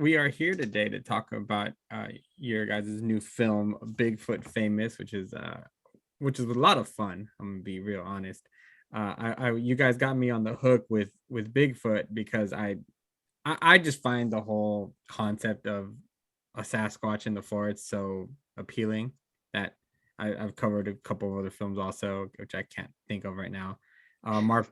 we are here today to talk about your guys' new film, Bigfoot Famous, which is a lot of fun. I'm gonna be real honest. You guys got me on the hook with Bigfoot because I just find the whole concept of a Sasquatch in the forest so appealing that I've covered a couple of other films also, which I can't think of right now.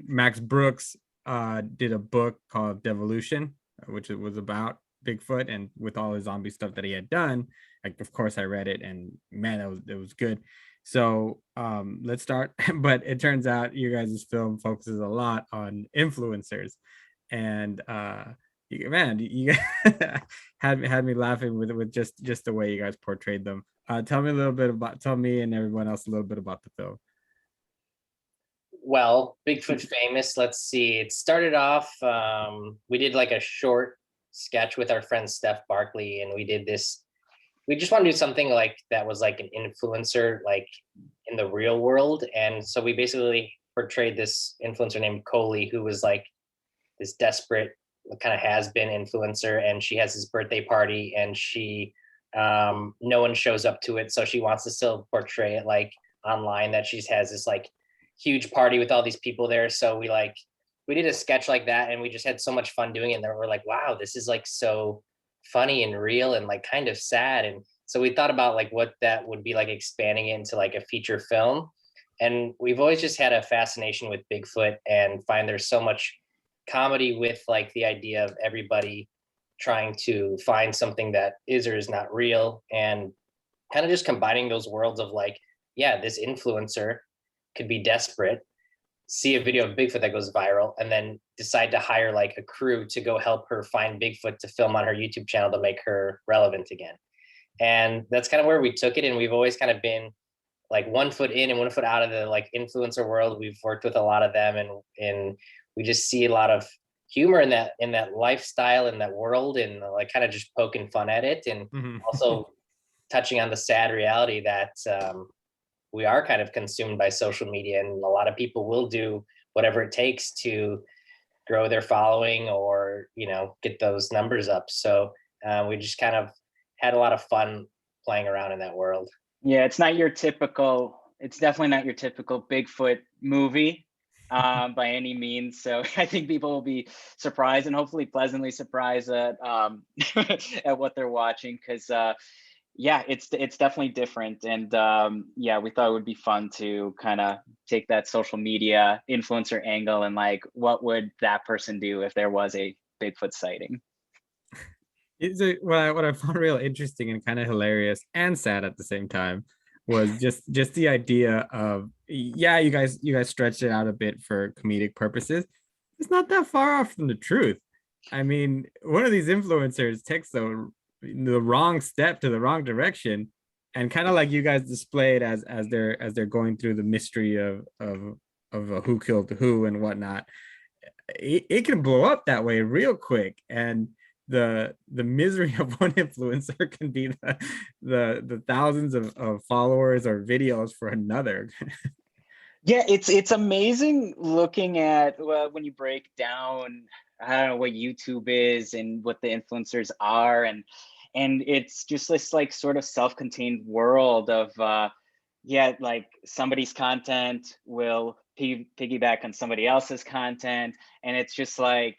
Max Brooks did a book called Devolution, which it was about Bigfoot, and with all the zombie stuff that he had done, like of course I read it, and man, it was good. So let's start. But it turns out you guys' film focuses a lot on influencers, and man, you had me laughing with just the way you guys portrayed them. Tell me and everyone else a little bit about the film. Well, Bigfoot Famous, let's see. It started off, we did like a short sketch with our friend Steph Barkley, and we did this. We just want to do something like that was like an influencer, like in the real world. And so we basically portrayed this influencer named Coley, who was like this desperate kind of has been influencer. And she has this birthday party, and no one shows up to it. So she wants to still portray it like online that she has this like huge party with all these people there. So we did a sketch like that, and we just had so much fun doing it. And we're like, wow, this is like so funny and real and like kind of sad. And so we thought about like what that would be like, expanding it into like a feature film. And we've always just had a fascination with Bigfoot, and find there's so much comedy with like the idea of everybody trying to find something that is or is not real, and kind of just combining those worlds of like, yeah, this influencer could be desperate, see a video of Bigfoot that goes viral, and then decide to hire like a crew to go help her find Bigfoot to film on her YouTube channel to make her relevant again. And that's kind of where we took it. And we've always kind of been like 1 foot in and 1 foot out of the like influencer world. We've worked with a lot of them, and we just see a lot of humor in that lifestyle, in that world, and like kind of just poking fun at it, and Mhm. also touching on the sad reality that we are kind of consumed by social media, and a lot of people will do whatever it takes to grow their following, or get those numbers up. So we just kind of had a lot of fun playing around in that world. Yeah, it's definitely not your typical Bigfoot movie by any means. So I think people will be surprised, and hopefully pleasantly surprised at at what they're watching, because yeah, it's definitely different. And yeah, we thought it would be fun to kind of take that social media influencer angle, and like, what would that person do if there was a Bigfoot sighting? What I found real interesting and kind of hilarious and sad at the same time was just the idea of, yeah, you guys stretched it out a bit for comedic purposes. It's not that far off from the truth. I mean, one of these influencers takes the wrong step to the wrong direction, and kind of like you guys displayed as they're going through the mystery of who killed who and whatnot. It can blow up that way real quick, and the misery of one influencer can be the thousands of followers or videos for another. Yeah, it's amazing looking at, well, when you break down, I don't know, what YouTube is and what the influencers are, and it's just this like sort of self-contained world of yeah, like somebody's content will piggyback on somebody else's content, and it's just like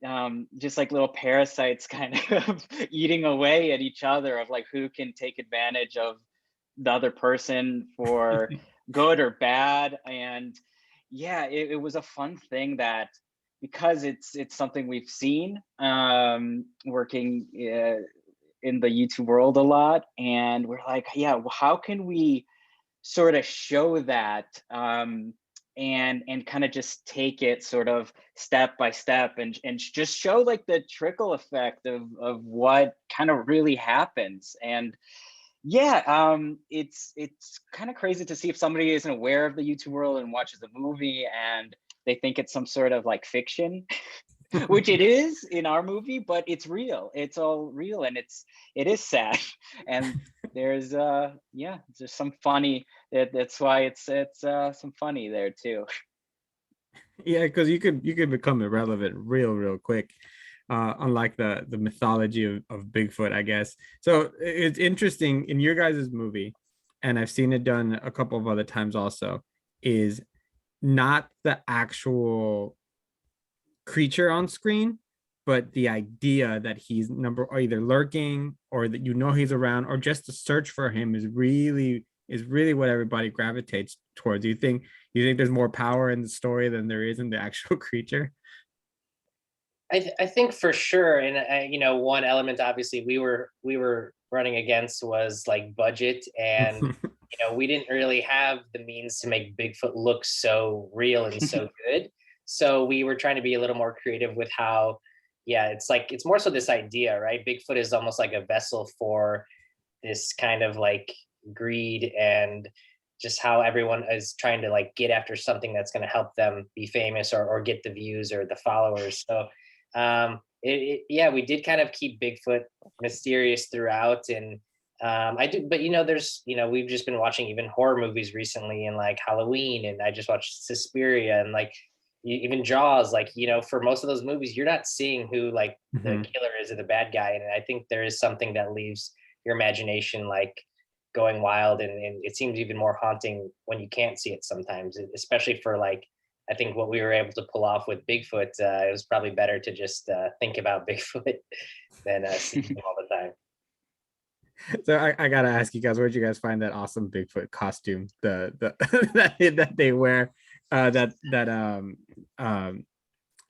little parasites kind of eating away at each other, of like who can take advantage of the other person for good or bad. And yeah, it was a fun thing that, because it's something we've seen working in the YouTube world a lot, and we're like, yeah, well, how can we sort of show that, and kind of just take it sort of step by step, and just show like the trickle effect of what kind of really happens. And yeah, it's kind of crazy to see if somebody isn't aware of the YouTube world and watches the movie, and they think it's some sort of like fiction, which it is in our movie, but it's real. It's all real, and it is sad. And there's yeah, there's some funny. That's why it's some funny there too. Yeah, because you could become irrelevant real quick. unlike the mythology of Bigfoot, I guess. So it's interesting in your guys' movie, and I've seen it done a couple of other times also, is not the actual creature on screen, but the idea that he's number or either lurking or that he's around, or just the search for him is really what everybody gravitates towards. You think there's more power in the story than there is in the actual creature? I think for sure, and one element obviously we were running against was like budget, and we didn't really have the means to make Bigfoot look so real and so good. So we were trying to be a little more creative with how, yeah, it's more so this idea, right? Bigfoot is almost like a vessel for this kind of like greed, and just how everyone is trying to like get after something that's going to help them be famous, or get the views or the followers. So yeah, we did kind of keep Bigfoot mysterious throughout. And I do, but there's, we've just been watching even horror movies recently, and like Halloween, and I just watched Suspiria, and like even Jaws. Like, for most of those movies, you're not seeing who like the killer is or the bad guy. And I think there is something that leaves your imagination like going wild, and it seems even more haunting when you can't see it sometimes, especially for like, I think what we were able to pull off with Bigfoot, it was probably better to just think about Bigfoot than see him all the time. So I gotta ask you guys, where'd you guys find that awesome Bigfoot costume? The that they wear, that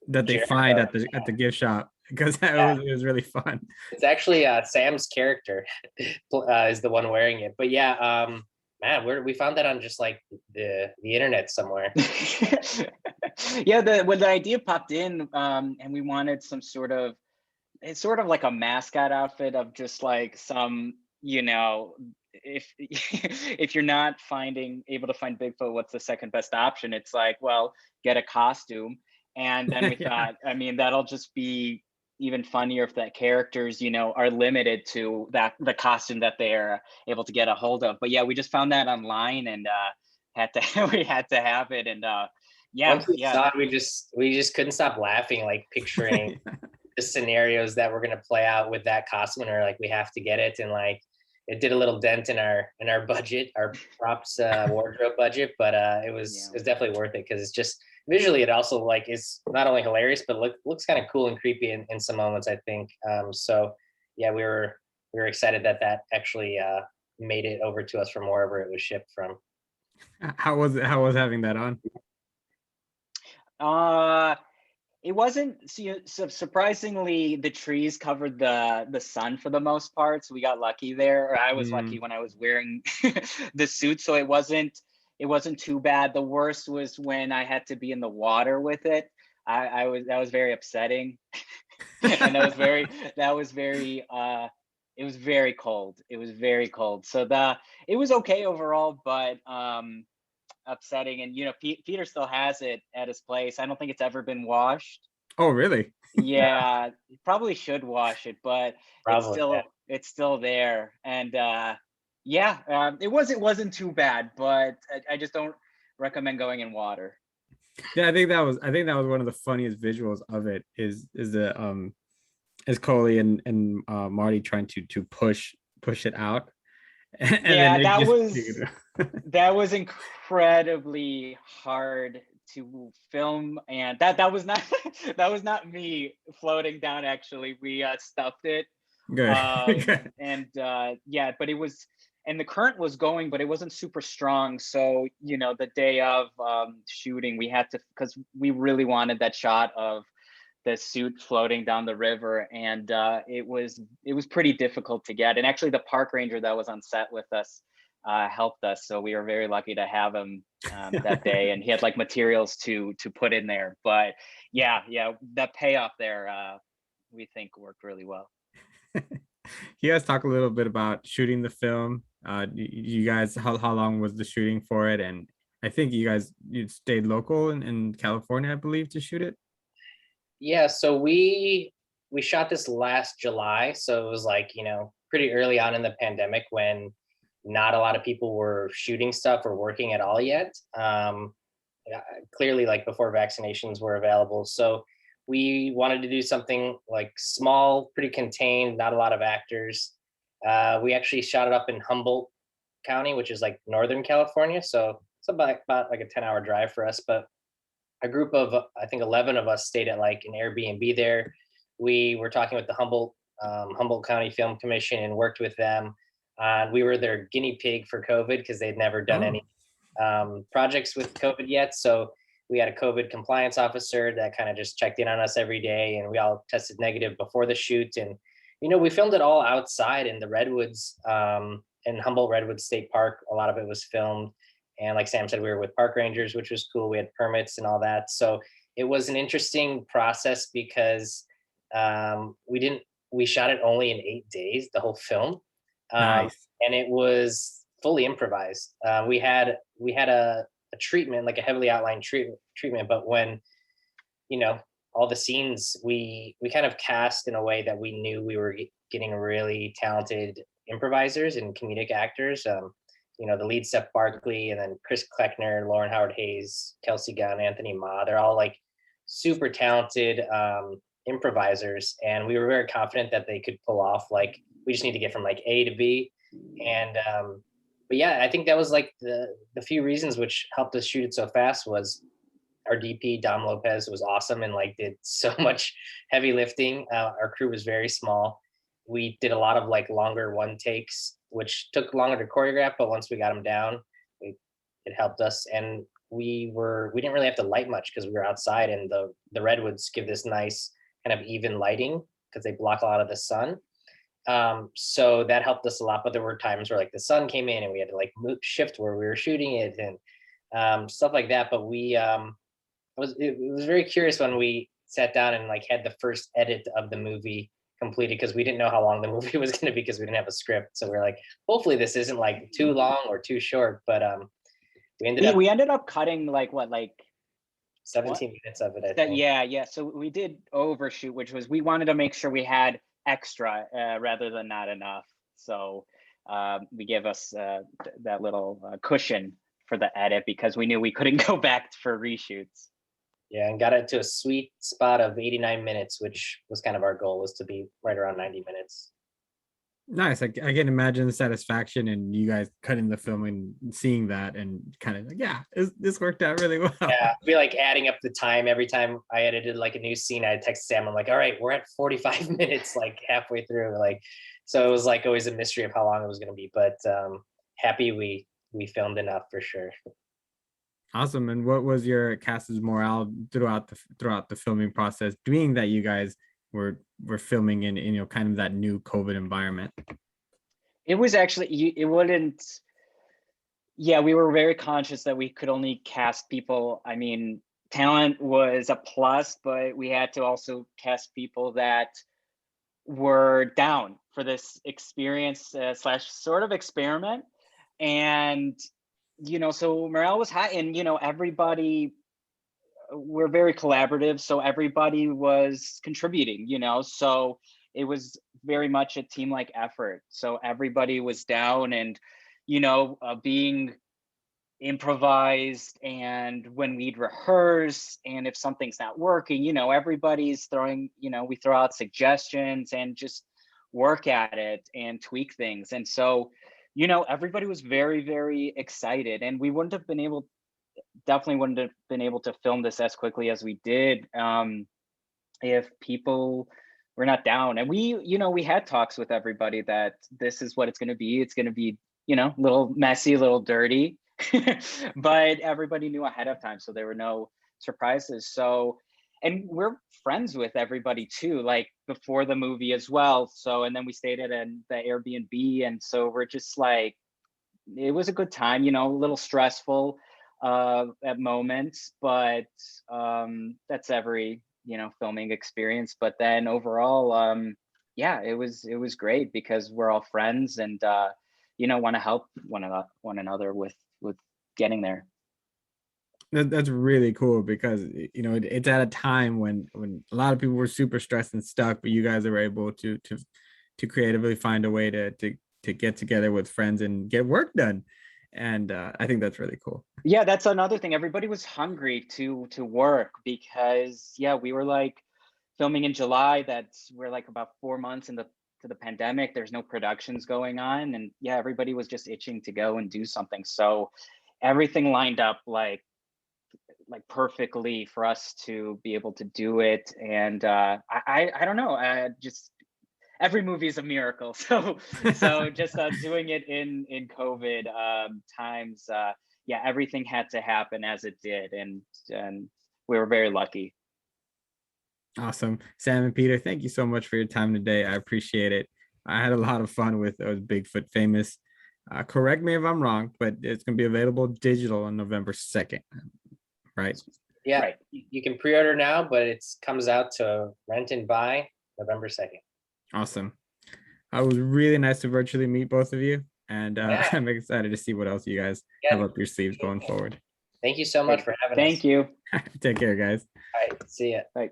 they find at the gift shop, because it was really fun. It's actually Sam's character is the one wearing it. But yeah, man, we found that on just like the internet somewhere. Yeah, when the idea popped in, and we wanted it's sort of like a mascot outfit of just like some, if if you're not able to find Bigfoot, what's the second best option? It's like, well, get a costume. And then we Yeah. thought, I mean, that'll just be even funnier if that characters, are limited to the costume that they're able to get a hold of. But yeah, we just found that online, and had to we had to have it. And yeah, Once we yeah, saw it, we just couldn't stop laughing, like picturing the scenarios that were going to play out with that costume, or like we have to get it. And like it did a little dent in our budget, our props wardrobe budget, but it was definitely worth it, because it's just visually, it also like is not only hilarious, but looks kind of cool and creepy in some moments, I think. So yeah, we were excited that actually made it over to us from wherever it was shipped from. How was having that on? uh it wasn't, surprisingly, the trees covered the sun for the most part, so we got lucky there. Or I was lucky when I was wearing the suit, so it wasn't too bad. The worst was when I had to be in the water with it. That was very upsetting. And it was very cold. It was very cold. So it was okay overall, but upsetting. And Peter still has it at his place. I don't think it's ever been washed. Oh, really? Yeah, probably should wash it, but it's Probably, yeah. still it's still there. And yeah, it wasn't too bad, but I just don't recommend going in water. Yeah, I think that was one of the funniest visuals of it, is Coley and Marty trying to push it out, and then Yeah, they that just was that was incredibly hard to film. And that was not that was not me floating down. Actually, we stuffed it. good. Good. And yeah, but it was, and the current was going, but it wasn't super strong. So the day of shooting, we had to, because we really wanted that shot of the suit floating down the river. And it was pretty difficult to get. And actually, the park ranger that was on set with us helped us, so we were very lucky to have him that day. And he had like materials to put in there. But yeah, the payoff there, we think worked really well. You guys talk a little bit about shooting the film. You guys, how long was the shooting for it? And I think you stayed local in California, I believe, to shoot it. Yeah, so we shot this last July, so it was like, pretty early on in the pandemic, when not a lot of people were shooting stuff or working at all yet. Yeah, clearly like before vaccinations were available. So we wanted to do something like small, pretty contained, not a lot of actors. We actually shot it up in Humboldt County, which is like Northern California. So it's about like a 10-hour drive for us. But a group of, I think 11 of us stayed at like an Airbnb there. We were talking with the Humboldt County Film Commission and worked with them. We were their guinea pig for COVID because they'd never done Oh, any projects with COVID yet. So we had a COVID compliance officer that kind of just checked in on us every day, and we all tested negative before the shoot. And we filmed it all outside in the Redwoods, in Humboldt Redwoods State Park. A lot of it was filmed, and like Sam said, we were with park rangers, which was cool. We had permits and all that, so it was an interesting process because we shot it only in 8 days, the whole film, nice. and it was fully improvised. We had a treatment, like a heavily outlined treatment, but when all the scenes, we kind of cast in a way that we knew we were getting really talented improvisers and comedic actors. The lead, Steph Barkley, and then Chris Kleckner, Lauren Howard Hayes, Kelsey Gunn, Anthony Ma. They're all like super talented improvisers, and we were very confident that they could pull off, like, we just need to get from like A to B. And but yeah, I think that was like the few reasons which helped us shoot it so fast was our DP Dom Lopez was awesome and like did so much heavy lifting. Our crew was very small. We did a lot of like longer one takes, which took longer to choreograph, but once we got them down, it helped us. And we didn't really have to light much because we were outside, and the redwoods give this nice kind of even lighting because they block a lot of the sun. So that helped us a lot. But there were times where like the sun came in and we had to like shift where we were shooting it, and stuff like that. But it was very curious when we sat down and like had the first edit of the movie completed, because we didn't know how long the movie was going to be because we didn't have a script. So we're like, hopefully this isn't like too long or too short. But we ended up cutting like what, like 17 minutes of it, I that, think. yeah. So we did overshoot, which was, we wanted to make sure we had extra rather than not enough. So we gave us that little cushion for the edit because we knew we couldn't go back for reshoots. Yeah, and got it to a sweet spot of 89 minutes, which was kind of our goal, was to be right around 90 minutes. Nice. I can imagine the satisfaction and you guys cutting the film and seeing that and kind of like, yeah, this worked out really well. Yeah, we like adding up the time every time I edited like a new scene. I text Sam, I'm like, all right, we're at 45 minutes, like halfway through. Like, so it was like always a mystery of how long it was going to be, but happy we filmed enough for sure. Awesome. And what was your cast's morale throughout the filming process, being that you guys were filming in kind of that new COVID environment? It was actually, it wouldn't, yeah, we were very conscious that we could only cast people. I mean, talent was a plus, but we had to also cast people that were down for this experience slash sort of experiment. And so morale was high, and everybody, we're very collaborative, so everybody was contributing, so it was very much a team-like effort. So everybody was down and being improvised, and when we'd rehearse, and if something's not working, everybody's throwing, we throw out suggestions and just work at it and tweak things. And so everybody was very, very excited, and we definitely wouldn't have been able to film this as quickly as we did if people were not down. And we had talks with everybody that this is what it's going to be. It's going to be, a little messy, a little dirty, but everybody knew ahead of time, so there were no surprises. So, and we're friends with everybody too, like before the movie as well. So, and then we stayed at the Airbnb, and so we're just like, it was a good time, a little stressful at moments, but that's every filming experience. But then overall, yeah, it was great because we're all friends and want to help one another with getting there. That's really cool because it's at a time when a lot of people were super stressed and stuck, but you guys are able to creatively find a way to get together with friends and get work done. And I think that's really cool. Yeah, that's another thing. Everybody was hungry to work because, yeah, we were like, filming in July. We're like about 4 months into the pandemic. There's no productions going on, and yeah, everybody was just itching to go and do something. So everything lined up like perfectly for us to be able to do it. And I don't know, just every movie is a miracle. So just doing it in COVID times, yeah, everything had to happen as it did, and we were very lucky. Awesome. Sam and Peter, thank you so much for your time today. I appreciate it. I had a lot of fun with Bigfoot Famous. Correct me if I'm wrong, but it's going to be available digital on November 2nd, right? Yeah, Right. You can pre-order now, but it comes out to rent and buy November 2nd. Awesome. It was really nice to virtually meet both of you. And Yeah. I'm excited to see what else you guys have up your sleeves going forward. Thank you so much for having us. Thank you. Take care, guys. All right, see ya. Bye.